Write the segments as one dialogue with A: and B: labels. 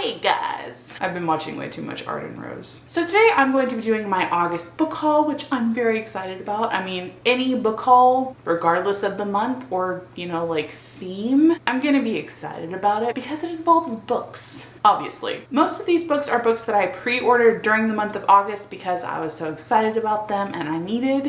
A: Hey guys! I've been watching way too much Art and Rose. So today I'm going to be doing my August book haul, which I'm very excited about. I mean, any book haul, regardless of the month or, you know, like theme, I'm gonna be excited about it because it involves books. Obviously. Most of these books are books that I pre-ordered during the month of August because I was so excited about them and I needed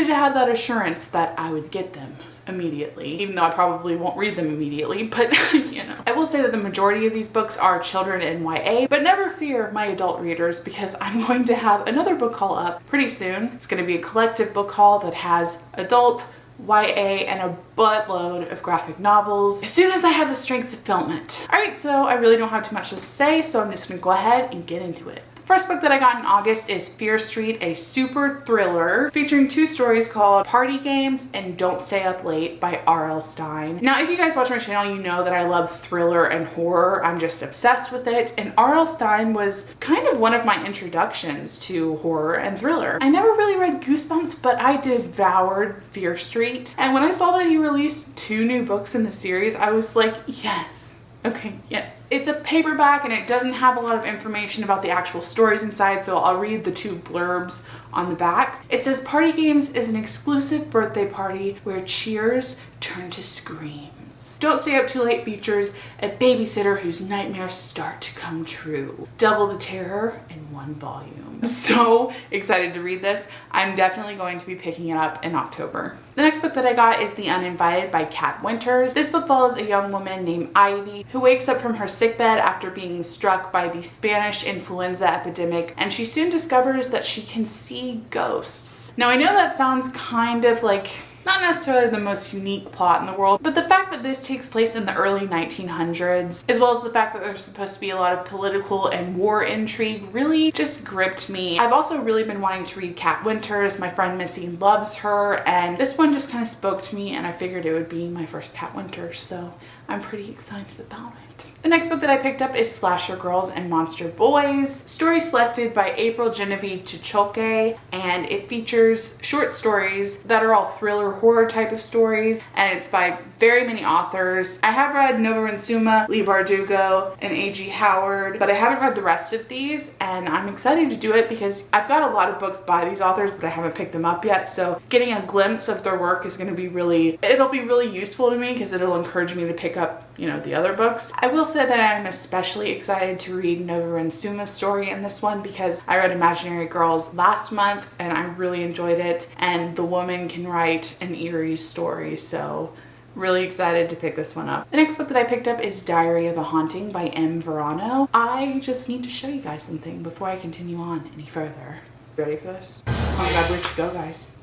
A: to have that assurance that I would get them immediately, even though I probably won't read them immediately, but you know. I will say that the majority of these books are children and YA, but never fear my adult readers because I'm going to have another book haul up pretty soon. It's going to be a collective book haul that has adult, YA, and a buttload of graphic novels as soon as I have the strength to film it. Alright, so I really don't have too much to say, so I'm just gonna go ahead and get into it. First book that I got in August is Fear Street, a super thriller featuring two stories called Party Games and Don't Stay Up Late by R.L. Stine. Now, if you guys watch my channel, you know that I love thriller and horror. I'm just obsessed with it. And R.L. Stine was kind of one of my introductions to horror and thriller. I never really read Goosebumps, but I devoured Fear Street. And when I saw that he released 2 new books in the series, I was like, yes. Okay, yes. It's a paperback and it doesn't have a lot of information about the actual stories inside, so I'll read the 2 blurbs on the back. It says, Party Games is an exclusive birthday party where cheers turn to screams. Don't Stay Up Too Late features a babysitter whose nightmares start to come true. Double the terror in 1 volume. I'm so excited to read this. I'm definitely going to be picking it up in October. The next book that I got is The Uninvited by Kat Winters. This book follows a young woman named Ivy who wakes up from her sickbed after being struck by the Spanish influenza epidemic, and she soon discovers that she can see ghosts. Now, I know that sounds kind of like not necessarily the most unique plot in the world, but the fact that this takes place in the early 1900s, as well as the fact that there's supposed to be a lot of political and war intrigue, really just gripped me. I've also really been wanting to read Kat Winters. My friend Missy loves her, and this one just kind of spoke to me, and I figured it would be my first Kat Winters, so I'm pretty excited about it. The next book that I picked up is Slasher Girls and Monster Boys, story selected by April Genevieve Chichoke, and it features short stories that are all thriller horror type of stories, and it's by very many authors. I have read Nova Rinsuma, Lee Bardugo, and A.G. Howard, but I haven't read the rest of these, and I'm excited to do it because I've got a lot of books by these authors, but I haven't picked them up yet, so getting a glimpse of their work is going to be it'll be really useful to me because it'll encourage me to pick up, you know, the other books. I will say that I'm especially excited to read Nova Rinsuma's story in this one because I read Imaginary Girls last month and I really enjoyed it, and the woman can write an eerie story, so really excited to pick this one up. The next book that I picked up is Diary of a Haunting by M. Verano. I just need to show you guys something before I continue on any further. You ready for this? Oh my god, where'd she go, guys?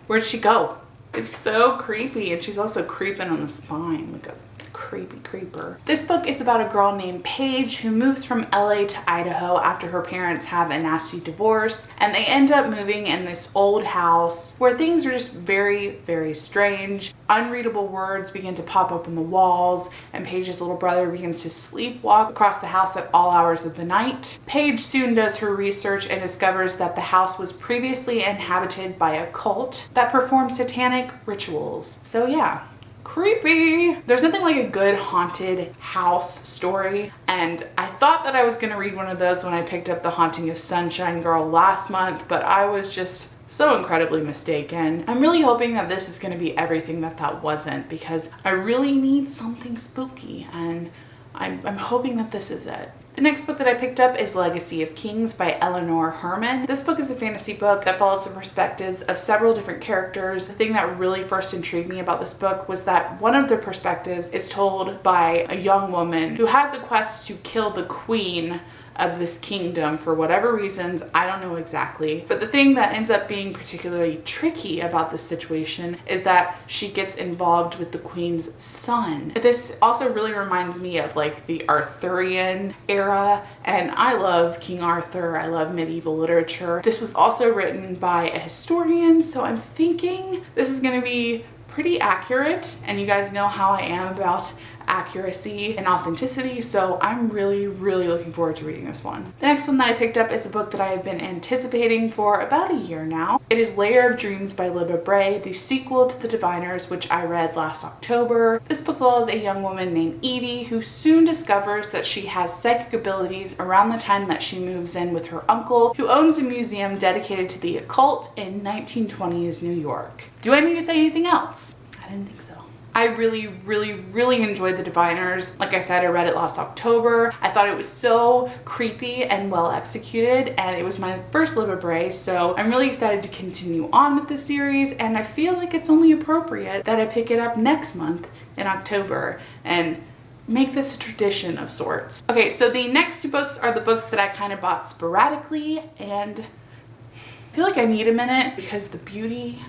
A: Where'd she go? It's so creepy, and she's also creeping on the spine like a creepy creeper. This book is about a girl named Paige who moves from LA to Idaho after her parents have a nasty divorce, and they end up moving in this old house where things are just very, very strange. Unreadable words begin to pop up on the walls, and Paige's little brother begins to sleepwalk across the house at all hours of the night. Paige soon does her research and discovers that the house was previously inhabited by a cult that performed satanic rituals. So yeah, creepy. There's nothing like a good haunted house story, and I thought that I was gonna read one of those when I picked up The Haunting of Sunshine Girl last month, but I was just so incredibly mistaken. I'm really hoping that this is gonna be everything that wasn't, because I really need something spooky, and I'm hoping that this is it. The next book that I picked up is Legacy of Kings by Eleanor Herman. This book is a fantasy book that follows the perspectives of several different characters. The thing that really first intrigued me about this book was that one of the perspectives is told by a young woman who has a quest to kill the queen of this kingdom for whatever reasons, I don't know exactly. But the thing that ends up being particularly tricky about this situation is that she gets involved with the queen's son. This also really reminds me of like the Arthurian era, and I love King Arthur, I love medieval literature. This was also written by a historian, so I'm thinking this is gonna be pretty accurate, and you guys know how I am about accuracy and authenticity, so I'm really looking forward to reading this one. The next one that I picked up is a book that I have been anticipating for about a year now. It is Layer of Dreams by Libba Bray, the sequel to The Diviners, which I read last October. This book follows a young woman named Edie who soon discovers that she has psychic abilities around the time that she moves in with her uncle, who owns a museum dedicated to the occult in 1920s New York. Do I need to say anything else? I didn't think so. I really enjoyed The Diviners. Like I said, I read it last October. I thought it was so creepy and well executed, and it was my first Libba Bray, so I'm really excited to continue on with the series, and I feel like it's only appropriate that I pick it up next month in October and make this a tradition of sorts. Okay, so the next two books are the books that I kind of bought sporadically, and I feel like I need a minute because the beauty,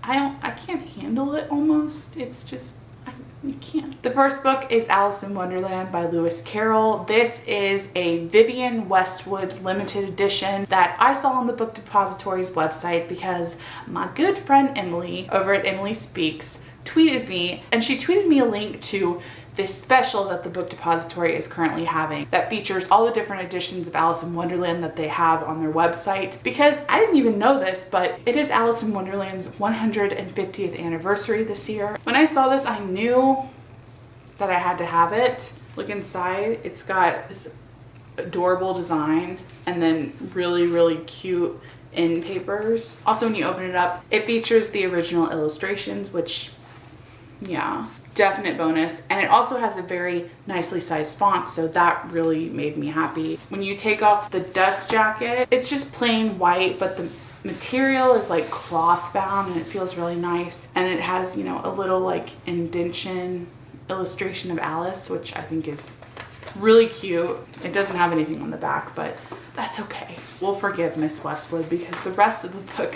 A: I can't handle it almost. It's just, you can't. The first book is Alice in Wonderland by Lewis Carroll. This is a Vivian Westwood limited edition that I saw on the Book Depository's website because my good friend Emily over at Emily Speaks tweeted me, and she tweeted me a link to this special that the Book Depository is currently having that features all the different editions of Alice in Wonderland that they have on their website. Because I didn't even know this, but it is Alice in Wonderland's 150th anniversary this year. When I saw this, I knew that I had to have it. Look inside, it's got this adorable design and then really cute end papers. Also, when you open it up, it features the original illustrations, which, yeah, definite bonus. And it also has a very nicely sized font, so that really made me happy. When you take off the dust jacket, it's just plain white, but the material is like cloth bound and it feels really nice. And it has, you know, a little like indentation illustration of Alice, which I think is really cute. It doesn't have anything on the back, but that's okay. We'll forgive Miss Westwood because the rest of the book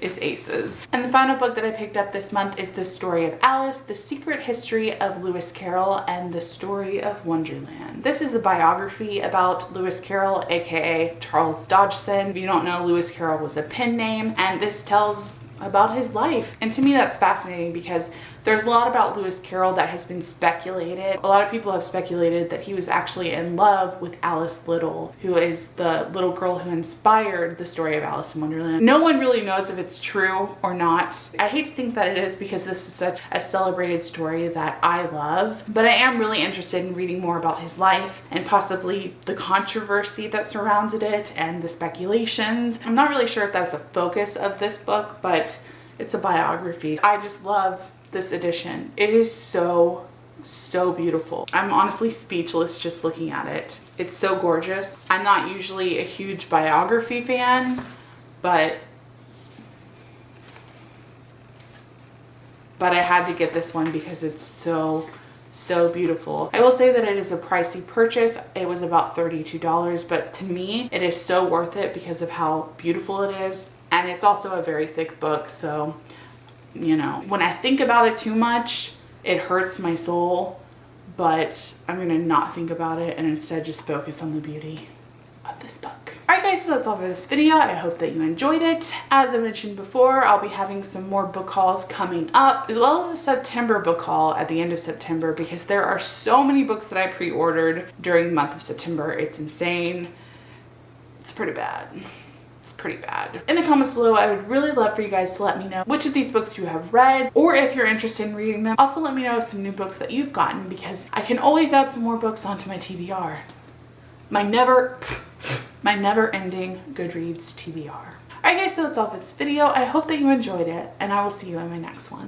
A: is aces. And the final book that I picked up this month is The Story of Alice, The Secret History of Lewis Carroll and the Story of Wonderland. This is a biography about Lewis Carroll, aka Charles Dodgson. If you don't know, Lewis Carroll was a pen name, and this tells about his life. And to me that's fascinating because there's a lot about Lewis Carroll that has been speculated. A lot of people have speculated that he was actually in love with Alice Little, who is the little girl who inspired the story of Alice in Wonderland. No one really knows if it's true or not. I hate to think that it is because this is such a celebrated story that I love, but I am really interested in reading more about his life and possibly the controversy that surrounded it and the speculations. I'm not really sure if that's a focus of this book, but it's a biography. I just love this edition. It is so beautiful. I'm honestly speechless just looking at it. It's so gorgeous. I'm not usually a huge biography fan, but I had to get this one because it's so beautiful. I will say that it is a pricey purchase. It was about $32, but to me it is so worth it because of how beautiful it is, and it's also a very thick book, so you know, when I think about it too much, it hurts my soul, but I'm gonna not think about it and instead just focus on the beauty of this book. Alright guys, so that's all for this video. I hope that you enjoyed it. As I mentioned before, I'll be having some more book hauls coming up, as well as a September book haul at the end of September, because there are so many books that I pre-ordered during the month of September. It's insane. It's pretty bad. It's pretty bad. In the comments below, I would really love for you guys to let me know which of these books you have read, or if you're interested in reading them. Also let me know some new books that you've gotten, because I can always add some more books onto my TBR. My never-ending Goodreads TBR. Alright guys, so that's all for this video. I hope that you enjoyed it, and I will see you in my next one.